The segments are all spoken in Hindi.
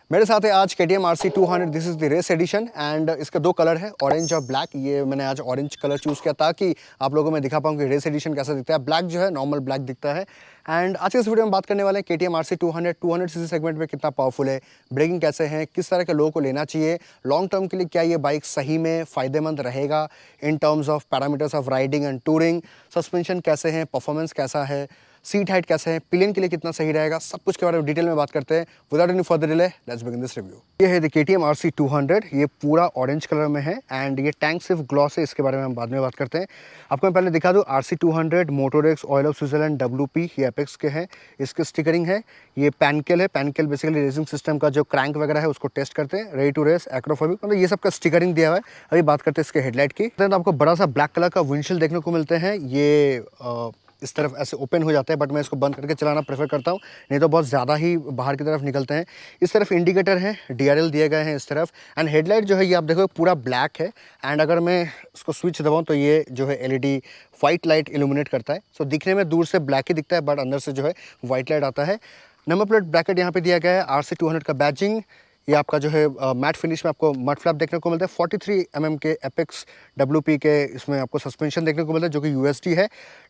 मेरे साथ है आज KTM RC200। This is the race edition and इसके दो कलर है, ऑरेंज और ब्लैक। ये मैंने आज ऑरेंज कलर चूज़ किया ताकि आप लोगों में दिखा पाऊँ कि रेस एडिशन कैसा दिखता है। ब्लैक जो है नॉर्मल ब्लैक दिखता है। एंड आज के इस वीडियो में बात करने वाले हैं KTM RC200 200cc सेगमेंट में कितना पावरफुल है, ब्रेकिंग कैसे है, किस तरह के लोगों को लेना चाहिए, लॉन्ग टर्म के लिए क्या ये बाइक सही में फ़ायदेमंद रहेगा in terms of parameters of riding and touring, suspension कैसे हैं, परफॉर्मेंस कैसा है, सीट हाइट कैसे है, पिलियन के लिए कितना सही रहेगा, सब कुछ के बारे में डिटेल में बात करते हैं। Without any further delay let's begin this review. ये है द KTM RC200। ये पूरा ऑरेंज कलर में है एंड ये टैंक सिर्फ ग्लॉस है, इसके बारे में हम बाद में बात करते हैं। आपको मैं पहले दिखा दूँ RC200 Motorex oil of Switzerland WP, ये एपेक्स के हैं। इसके स्टिकरिंग है, ये पैनकेल है। पैनकेल बेसिकली रेसिंग सिस्टम का जो क्रैंक वगैरह है उसको टेस्ट करते हैं। रेडी टू रेस, एक्रोफोबिक, मतलब ये सब का स्टिकरिंग दिया हुआ है। अभी बात करते हैं इसके हेडलाइट की। तो आपको बड़ा सा ब्लैक कलर का विंडशील्ड देखने को मिलते हैं। ये इस तरफ ऐसे ओपन हो जाता है, बट मैं इसको बंद करके चलाना प्रेफर करता हूँ, नहीं तो बहुत ज़्यादा ही बाहर की तरफ निकलते हैं। इस तरफ इंडिकेटर है, DRL दिए गए हैं इस तरफ। एंड हेडलाइट जो है ये आप देखो पूरा ब्लैक है। एंड अगर मैं इसको स्विच दबाऊँ तो ये जो है LED वाइट लाइट इल्यूमिनेट करता है। सो दिखने में दूर से ब्लैक ही दिखता है, बट अंदर से जो है वाइट लाइट आता है। नंबर प्लेट ब्रैकेट यहाँ पे दिया गया है, RC200 का बैजिंग। ये आपका जो है मैट फिनिश में आपको मड फ्लैप देखने को मिलता है। 43 mm के एपेक्स WP के इसमें आपको सस्पेंशन देखने को मिलता है जो कि USD है।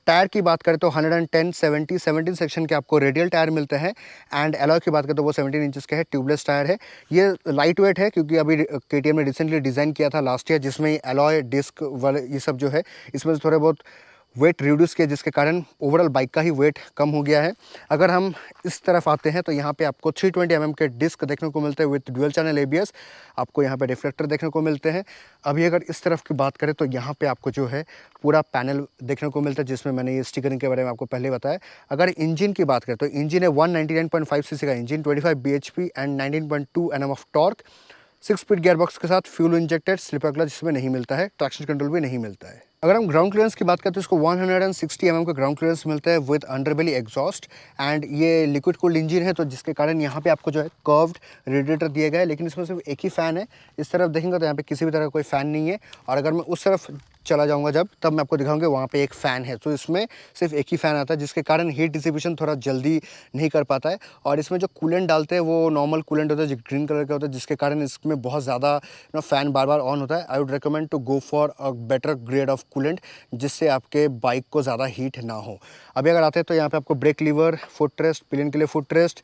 टायर की बात करें तो 110 70 17 सेक्शन के आपको रेडियल टायर मिलते हैं। एंड अलॉय की बात करें तो वो 17 इंचेस के है, ट्यूबलेस टायर है। ये लाइट वेट है क्योंकि अभी KTM ने रिसेंटली डिज़ाइन किया था लास्ट ईयर, जिसमें अलॉय डिस्क वाले ये सब जो है इसमें से थोड़े बहुत वेट रिड्यूस किया, जिसके कारण ओवरऑल बाइक का ही वेट कम हो गया है। अगर हम इस तरफ आते हैं तो यहाँ पे आपको 320 mm के डिस्क देखने को मिलते हैं विद डुअल चैनल ABS। आपको यहाँ पे रिफ्लेक्टर देखने को मिलते हैं। अभी अगर इस तरफ की बात करें तो यहाँ पे आपको जो है पूरा पैनल देखने को मिलता है, जिसमें मैंने ये स्टिकरिंग के बारे में आपको पहले बताया। अगर इंजन की बात करें तो इंजन है 199.5 cc का engine, 25 bhp and 19.2 Nm of torque, 6 speed gearbox के साथ, फ्यूल इंजेक्टेड, स्लिपर क्लच इसमें नहीं मिलता है, ट्रैक्शन कंट्रोल भी नहीं मिलता है। अगर हम ग्राउंड क्लियरेंस की बात करते हैं तो इसको 160 mm का ग्राउंड क्लियरेंस मिलता है विद अंडरबेली एग्जॉस्ट। एंड ये लिक्विड कूल्ड इंजन है, तो जिसके कारण यहाँ पे आपको जो है कर्व्ड रेडिएटर दिया गया है, लेकिन इसमें सिर्फ एक ही फ़ैन है। इस तरफ देखेंगे तो यहाँ पे किसी भी तरह का कोई फ़ैन नहीं है। और अगर मैं उस तरफ चला जाऊंगा जब, तब मैं आपको दिखाऊंगा वहाँ पे एक फ़ैन है। तो इसमें सिर्फ एक ही फ़ैन आता है, जिसके कारण हीट डिसिपेशन थोड़ा जल्दी नहीं कर पाता है। और इसमें जो कूलेंट डालते हैं वो नॉर्मल कूलेंट होता है जो ग्रीन कलर का होता है, जिसके कारण इसमें बहुत ज़्यादा फ़ैन बार बार ऑन होता है। I would recommend to go for a better grade of coolant, जिससे आपके बाइक को ज़्यादा हीट ना हो। अभी अगर आते हैं तो यहाँ पे आपको brake lever, foot rest, pillion के लिए फुट रेस्ट,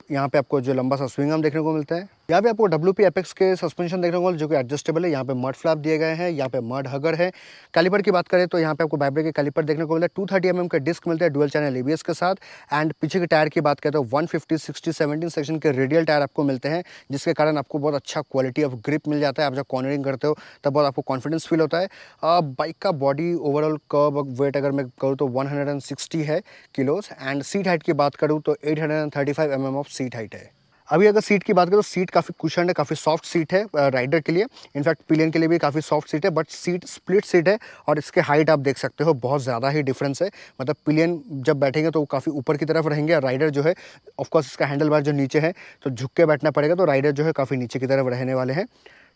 यहाँ पे आपको जो लंबा सा स्विंग आर्म देखने को मिलता है। यहाँ पे आपको WP एपेक्स के सस्पेंशन देखने को मिलता है जो कि एडजस्टेबल है। यहाँ पे मड फ्लैप दिए गए हैं, यहाँ पे मड हगर है। कैलिपर की बात करें तो यहाँ पे आपको वाइब्रे के कैलिपर देखने को मिलता है। 230 mm का डिस्क मिलता है डुअल चैनल ABS के साथ। एंड पीछे के टायर की बात करें तो 150 60 17 सेक्शन के रेडियल टायर आपको मिलते हैं, जिसके कारण आपको बहुत अच्छा क्वालिटी ऑफ ग्रिप मिल जाता है। आप जब कॉर्नरिंग करते हो तब बहुत आपको कॉन्फिडेंस फील होता है। बाइक का बॉडी ओवरऑल कर्व वेट अगर मैं करूँ तो 160 है किलोज। एंड सीट हाइट की बात करूँ तो 835 mm ऑफ सीट हाइट है। अभी अगर सीट की बात करें तो सीट काफ़ी कुशन है, काफ़ी सॉफ्ट सीट है राइडर के लिए। इनफैक्ट पिलियन के लिए भी काफ़ी सॉफ्ट सीट है, बट सीट स्प्लिट सीट है। और इसके हाइट आप देख सकते हो बहुत ज़्यादा ही डिफरेंस है। मतलब पिलियन जब बैठेंगे तो वो काफ़ी ऊपर की तरफ रहेंगे, और राइडर जो है ऑफकोर्स इसका हैंडल बार जो नीचे है तो झुक के बैठना पड़ेगा, तो राइडर जो है काफ़ी नीचे की तरफ रहने वाले हैं।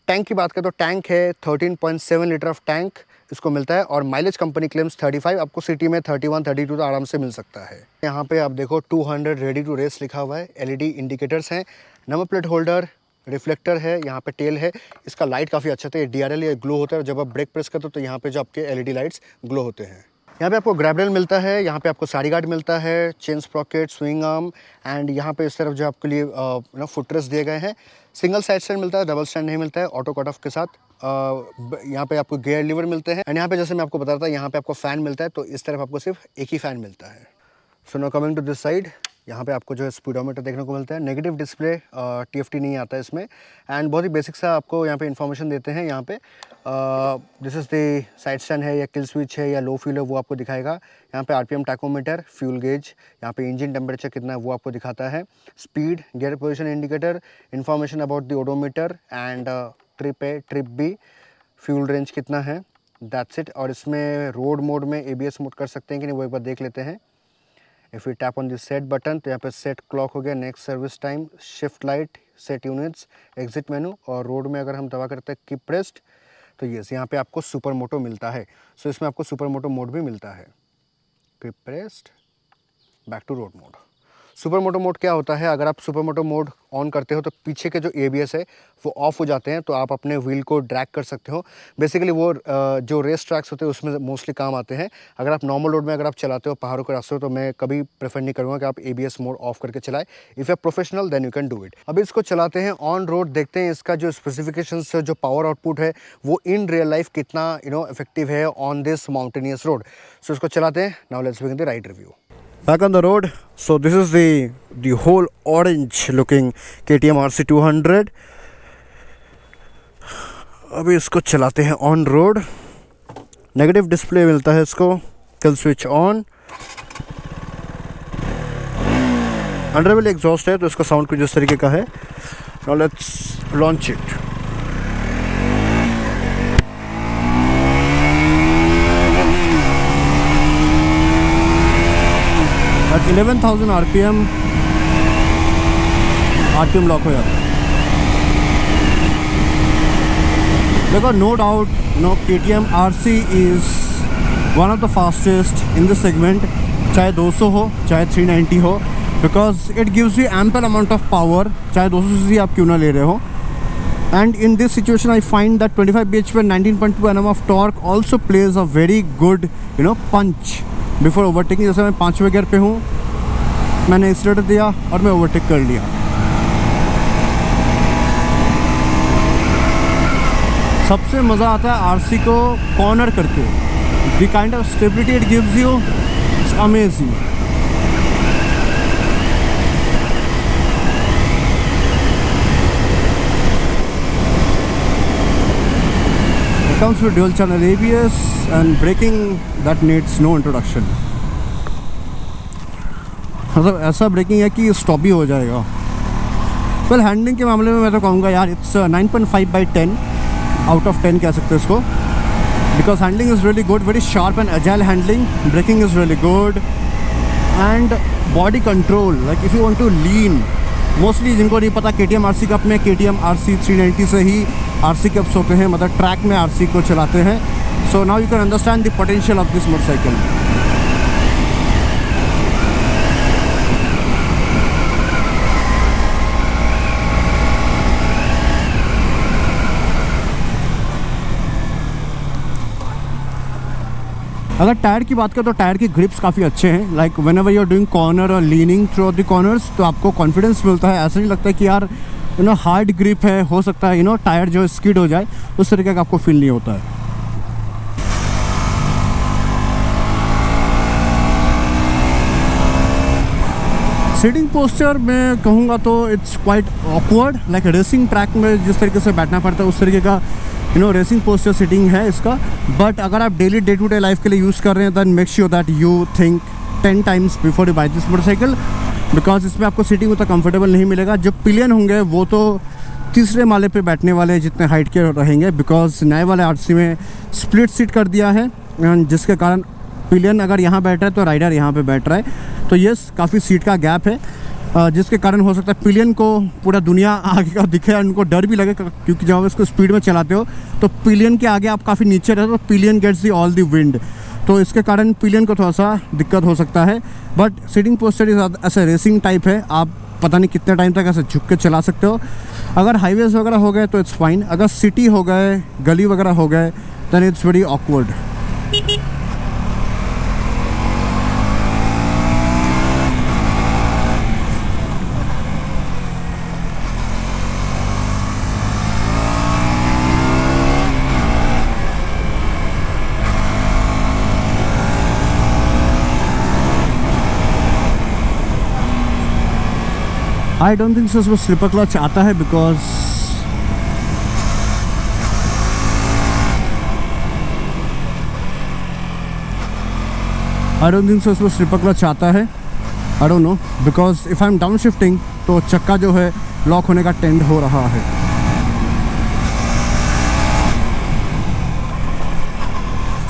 टैंक की बात करें तो टैंक है 13.7 लीटर ऑफ टैंक इसको मिलता है। और माइलेज कंपनी क्लेम्स 35, आपको सिटी में 31 32 तो आराम से मिल सकता है। यहाँ पे आप देखो 200 रेडी टू रेस लिखा हुआ है। LED इंडिकेटर्स हैं, नंबर प्लेट होल्डर, रिफ्लेक्टर है, यहाँ पे टेल है। इसका लाइट काफ़ी अच्छा था, ये DRL ये ग्लो होता है, और जब आप ब्रेक प्रेस करते हो तो यहाँ पे जो आपके LED लाइट्स ग्लो होते हैं। यहाँ पे आपको ग्रैब रेल मिलता है, यहाँ पे आपको साड़ी गार्ड मिलता है, chain Sprocket, swing arm. And यहाँ पे इस तरफ जो आपके लिए फुट रेस्ट दिए गए हैं। सिंगल साइड स्टैंड मिलता है, डबल स्टैंड नहीं मिलता है, ऑटो कट ऑफ के साथ। यहाँ पे आपको गियर लीवर मिलते हैं। एंड यहाँ पे जैसे मैं आपको बता रहा था यहाँ पे आपको फ़ैन मिलता है, तो इस तरफ आपको सिर्फ एक ही फ़ैन मिलता है। So now coming to this side, यहाँ पे आपको जो है स्पीडोमीटर देखने को मिलता है। नेगेटिव डिस्प्ले, TFT नहीं आता है इसमें। एंड बहुत ही बेसिक सा आपको यहाँ पे इन्फॉर्मेशन देते हैं। यहाँ पे this is the side stand है या किल स्विच है या लो फ्यूल है वो आपको दिखाएगा। यहाँ पे RPM टैकोमीटर, फ्यूल गेज, यहाँ पे इंजन टेम्परेचर कितना है वो आपको दिखाता है। Speed, gear position indicator, information about the odometer. And trip है, ट्रिप B, फ्यूल रेंज कितना है, दैट्स इट। और इसमें रोड मोड में ABS मोड कर सकते हैं कि नहीं वो एक बार देख लेते हैं। If you tap on this set button तो यहाँ पे सेट क्लॉक हो गया, next service time, shift light, set units, exit मेनू। और रोड में अगर हम दबा करते हैं कीप प्रेस्ड तो यस यहाँ पे आपको सुपर मोटो मिलता है। सो इसमें आपको सुपर मोटो मोड भी मिलता है। Keep pressed, back to road mode. Super moto mode क्या होता है, अगर आप सुपर मोटो मोड ऑन करते हो तो पीछे के जो ABS है वो ऑफ हो जाते हैं, तो आप अपने व्हील को ड्रैग कर सकते हो। बेसिकली वो जो रेस ट्रैक्स होते हैं उसमें मोस्टली काम आते हैं। अगर आप नॉर्मल रोड में अगर आप चलाते हो, पहाड़ों के रास्ते हो, तो मैं कभी प्रेफर नहीं करूँगा कि आप ABS मोड ऑफ करके चलाएं। If you professional then you can do it. अभी इसको चलाते हैं ऑन रोड, देखते हैं इसका जो स्पेसिफिकेशंस जो पावर आउटपुट है वो इन रियल लाइफ कितना इफेक्टिव है ऑन दिस माउंटेनियस रोड। सो इसको चलाते हैं। Now let's begin the ride review. Back on the road, so this is the whole orange looking KTM RC 200. अभी इसको चलाते हैं ऑन रोड। नेगेटिव डिस्प्ले मिलता है इसको, kill switch on. Underbelly exhaust है तो इसका साउंड कुछ इस तरीके का है। Now let's launch it. At 11,000 RPM lock हो जाता है। देखो, no doubt KTM RC is one of the fastest in this segment, चाहे 200 हो चाहे 390 हो, because it gives you ample amount of power, चाहे 200 cc आप क्यों ना ले रहे हो। And in this situation I find that 25 bhp 19.2 Nm of torque also plays a very good punch before overtaking. जैसे मैं 5वें गियर पे हूँ, मैंने एक्सीलरेटर दिया और मैं ओवरटेक कर लिया। सबसे मज़ा आता है RC को कॉर्नर करके। The kind of stability it gives you, it's amazing. It comes with dual channel ABS and braking that needs no introduction. मतलब ऐसा ब्रेकिंग है कि स्टॉप भी हो जाएगा। वेल, हैंडलिंग के मामले में मैं तो कहूँगा यार इट्स 9.5/10 आउट ऑफ 10 कह सकते हैं इसको, because handling is really good, very sharp and agile handling. Braking is really good and body control, like if you want to lean, mostly जिनको नहीं पता KTM RC कप में KTM RC 390 से ही RC कप्स होते हैं, मतलब ट्रैक में RC को चलाते हैं। So now you can understand the potential of this motorcycle. अगर टायर की बात करें तो टायर की ग्रिप्स काफ़ी अच्छे हैं। Like whenever you are doing corner और leaning throughout the corners, तो आपको कॉन्फिडेंस मिलता है। ऐसा नहीं लगता है कि यार हार्ड ग्रिप है, हो सकता है टायर जो स्किड हो जाए, उस तरीके का आपको फील नहीं होता है। सीटिंग पोस्चर मैं कहूँगा तो it's quite awkward, like racing track में जिस तरीके से बैठना पड़ता है उस तरीके का रेसिंग पोस्चर सीटिंग है इसका। बट अगर आप daily day to day life के लिए यूज़ कर रहे हैं, then make sure that you think 10 times before you buy this motorcycle, because इसमें आपको सीटिंग उतना कंफर्टेबल नहीं मिलेगा। जो पिलियन होंगे वो तो तीसरे माले पे बैठने वाले जितने हाइट के रहेंगे, बिकॉज नए वाले RC में स्प्लिट सीट कर दिया है, जिसके कारण पिलियन अगर यहाँ बैठ रहा है तो राइडर यहाँ पे बैठ रहा है। तो ये काफ़ी सीट का गैप है, जिसके कारण हो सकता है पिलियन को पूरा दुनिया आगे का दिखे और उनको डर भी लगे, क्योंकि जब आप इसको स्पीड में चलाते हो तो पिलियन के आगे आप काफ़ी नीचे रहते हो, तो pillion gets the all the wind, तो इसके कारण पिलियन को थोड़ा सा दिक्कत हो सकता है। बट सीटिंग पोस्चर इज ऐसे रेसिंग टाइप है, आप पता नहीं कितने टाइम तक ऐसे झुक के चला सकते हो। अगर हाईवेज वगैरह हो गए तो इट्स फाइन, अगर सिटी हो गए, गली वगैरह हो गए, then it's very awkward. I don't think so इसमें स्लिपर क्लच आता है, because I don't think so इसमें स्लिपर क्लच आता है। I don't know, because if I am downshifting तो चक्का जो है लॉक होने का टेंड हो रहा है।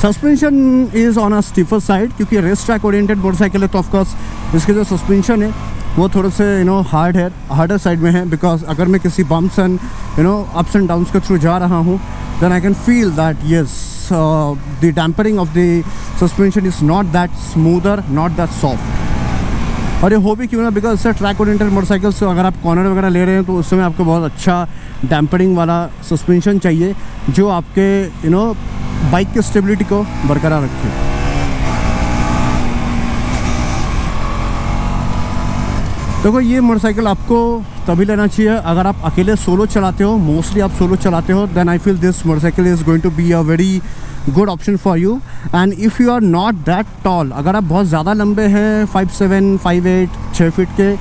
Suspension is on a stiffer side, क्योंकि रेस ट्रैक ओरिएंटेड मोटरसाइकिल है, तो ऑफकोर्स इसके जो सस्पेंशन है वो थोड़े से हार्ड है, हार्डर साइड में है। बिकॉज अगर मैं किसी bumps and ups and downs के थ्रू जा रहा हूँ, then I can feel that yes the damping of the suspension is not that smoother, not that soft. और ये हो भी क्यों ना, बिकॉज इससे ट्रैक ओरिएंटेड मोटरसाइकिल से अगर आप कॉर्नर वगैरह ले रहे हैं तो उस समय आपको बहुत अच्छा डैम्परिंग वाला सस्पेंशन चाहिए जो आपके बाइक की स्टेबिलिटी को बरकरार रखे। देखो ये मोटरसाइकिल आपको तभी लेना चाहिए अगर आप अकेले सोलो चलाते हो, मोस्टली आप सोलो चलाते हो, then I feel this motorcycle is going to be a very good option for you. And if you are not that tall, अगर आप बहुत ज़्यादा लंबे हैं 5'7", 5'8", 6 फीट के,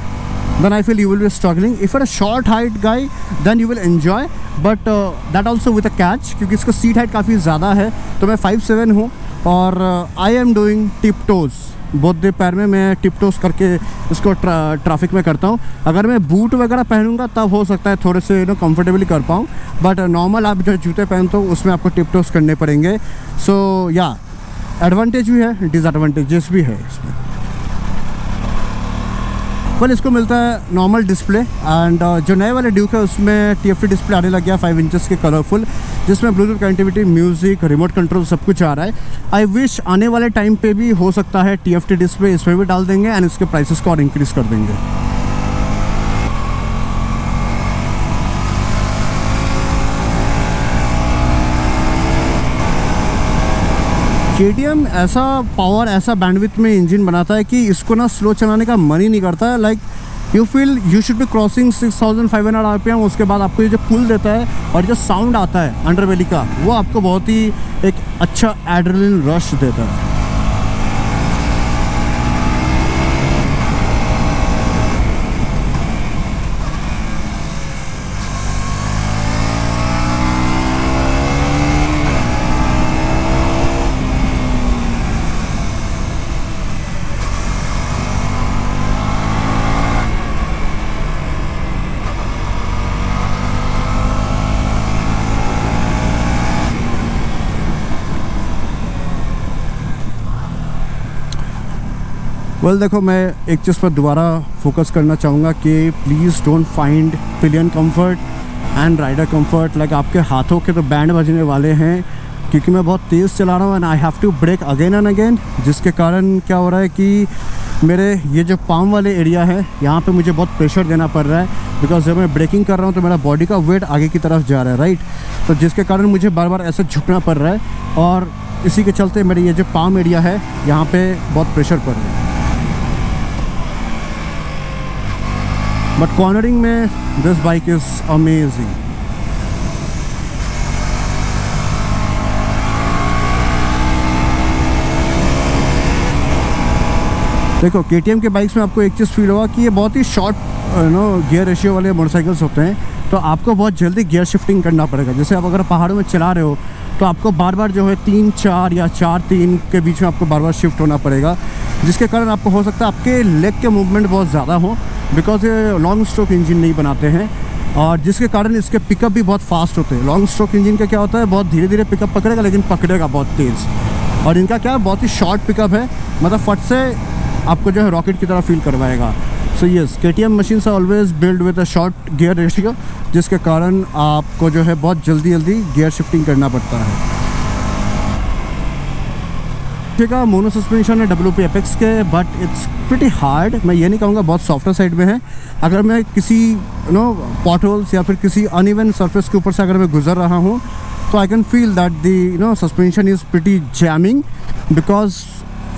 then I feel you will be struggling. If you're a short height guy then you will enjoy, but that also with a catch, क्योंकि इसका सीट हाइट काफ़ी ज़्यादा है। तो मैं 5'7" हूँ और I am doing tip toes, बोधे पैर में मैं टिप टोज़ करके इसको ट्रैफिक में करता हूँ। अगर मैं बूट वगैरह पहनूंगा तब हो सकता है थोड़े से कंफर्टेबली कर पाऊँ, बट नॉर्मल आप जो जूते पहनते हो उसमें आपको टिप टोज़ करने पड़ेंगे। सो या एडवांटेज भी है, डिसएडवांटेजेस भी है इसमें। वेल इसको मिलता है नॉर्मल डिस्प्ले, एंड जो नए वाले ड्यूक है उसमें TFT डिस्प्ले आने लग गया 5 इंचेस के कलरफुल, जिसमें Bluetooth connectivity, music, remote control सब कुछ आ रहा है। आई विश आने वाले टाइम पे भी हो सकता है TFT डिस्प्ले इसमें भी डाल देंगे एंड इसके प्राइसेस को और इंक्रीज़ कर देंगे। KTM ऐसा पावर, ऐसा बैंडविथ में इंजन बनाता है कि इसको ना स्लो चलाने का मन ही नहीं करता है। Like you feel you should be crossing 6500 RPM, उसके बाद आपको ये जो पुल देता है और जो साउंड आता है अंडरबेली का, वो आपको बहुत ही एक अच्छा एड्रेनलिन रश देता है। वेल देखो, मैं एक चीज़ पर दोबारा फोकस करना चाहूँगा कि please don't find pillion comfort and rider comfort like आपके हाथों के तो बैंड बजने वाले हैं, क्योंकि मैं बहुत तेज़ चला रहा हूँ and I have to brake again and again, जिसके कारण क्या हो रहा है कि मेरे ये जो पाम वाले एरिया है यहाँ पे मुझे बहुत प्रेशर देना पड़ रहा है, बिकॉज जब मैं ब्रेकिंग कर रहा हूँ तो मेरा बॉडी का वेट आगे की तरफ जा रहा है, राइट। तो जिसके कारण मुझे बार बार ऐसे झुकना पड़ रहा है और इसी के चलते मेरे ये जो पाम एरिया है यहाँ पे बहुत प्रेशर पड़ रहा है। बट कॉर्नरिंग में दिस बाइक इज़ अमेजिंग। देखो KTM के बाइक्स में आपको एक चीज़ फील होगा कि ये बहुत ही शॉर्ट गियर रेशियो वाले मोटरसाइकिल्स होते हैं, तो आपको बहुत जल्दी गियर शिफ्टिंग करना पड़ेगा। जैसे आप अगर पहाड़ों में चला रहे हो तो आपको बार बार जो है 3-4 या 4-3 के बीच में आपको बार बार शिफ्ट होना पड़ेगा, जिसके कारण आपको हो सकता है आपके लेग के मूवमेंट बहुत ज़्यादा हो, बिकॉज ये लॉन्ग स्ट्रोक इंजन नहीं बनाते हैं, और जिसके कारण इसके पिकअप भी बहुत फास्ट होते हैं। लॉन्ग स्ट्रोक इंजन का क्या होता है, बहुत धीरे धीरे पिकअप पकड़ेगा लेकिन पकड़ेगा बहुत तेज़, और इनका क्या है, बहुत ही शॉर्ट पिकअप है, मतलब फट से आपको जो है रॉकेट की तरह फील करवाएगा। So yes, KTM machines are always build with a short gear ratio, जिसके कारण आपको जो है बहुत जल्दी गियर शिफ्टिंग करना पड़ता है। का मोनो सस्पेंशन है WP Apex के, बट इट्स प्रिटी हार्ड। मैं ये नहीं कहूँगा बहुत सॉफ्टर साइड में है। अगर मैं किसी पॉटहोल्स या फिर किसी अनइवन सरफेस के ऊपर से अगर मैं गुजर रहा हूँ तो आई can feel that the suspension is pretty jamming, because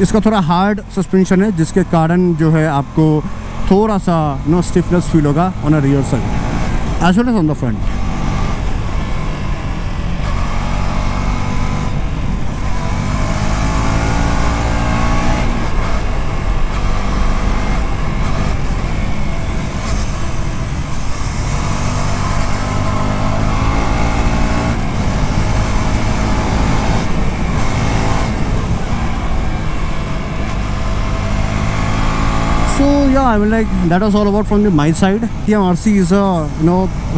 इसका थोड़ा हार्ड सस्पेंशन है, जिसके कारण जो है आपको थोड़ा सा स्टिफनेस फील होगा on a rear side as well as on the front. So yeah, I mean like that was all about from my side. TM RC is a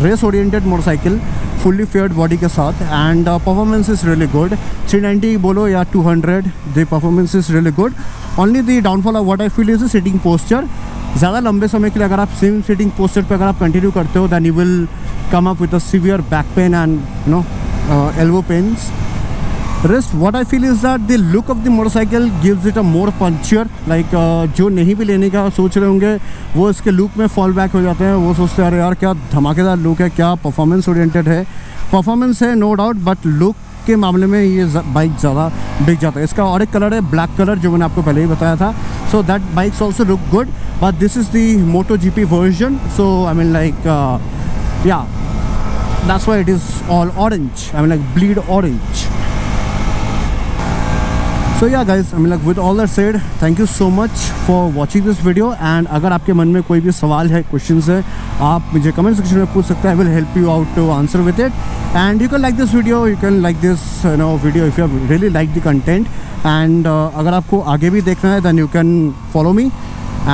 race oriented motorcycle, fully faired body के साथ, and performance is really good. 390 बोलो या 200, the performance is really good. Only the downfall of what I feel is the sitting posture. ज़्यादा लंबे समय के लिए अगर आप सेम सिटिंग पोस्चर पे अगर आप कंटिन्यू करते हो, then you will come up with a severe back pain and elbow pains. Rest, what I feel is that the look of the motorcycle gives it a more punchier. Like जो नहीं भी लेने का सोच रहे होंगे वो इसके लुक में फॉल बैक हो जाते हैं. वो सोचते हैं अरे यार क्या धमाकेदार लुक है, क्या परफॉर्मेंस ओरिएंटेड है. परफॉर्मेंस है नो डाउट, बट लुक के मामले में ये बाइक ज़्यादा बिक जाता है. इसका और एक कलर है ब्लैक कलर जो मैंने आपको पहले ही बताया था. So that bikes also look good, but this is the MotoGP version. So I mean like या that's why it is all orange. I mean like bleed orange. So yeah guys, I mean like with all that said, thank you so much for watching this video. And अगर आपके मन में कोई भी सवाल है, questions है, आप मुझे comment section में पूछ सकते हैं. I will help you out to answer with it. And you can like this video, you can like this video if you have really liked the content. And अगर आपको आगे भी देखना है then you can follow me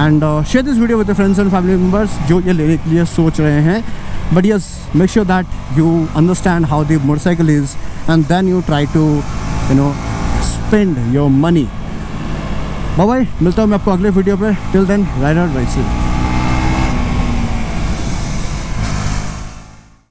and share this video with your friends and family members जो ये लेने के लिए सोच रहे हैं. But yes, make sure that you understand how the motorcycle is and then you try to spend your money. Bye bye, मिलता हूँ मैं आपको अगले वीडियो पे. Till then, ride on, ride safe.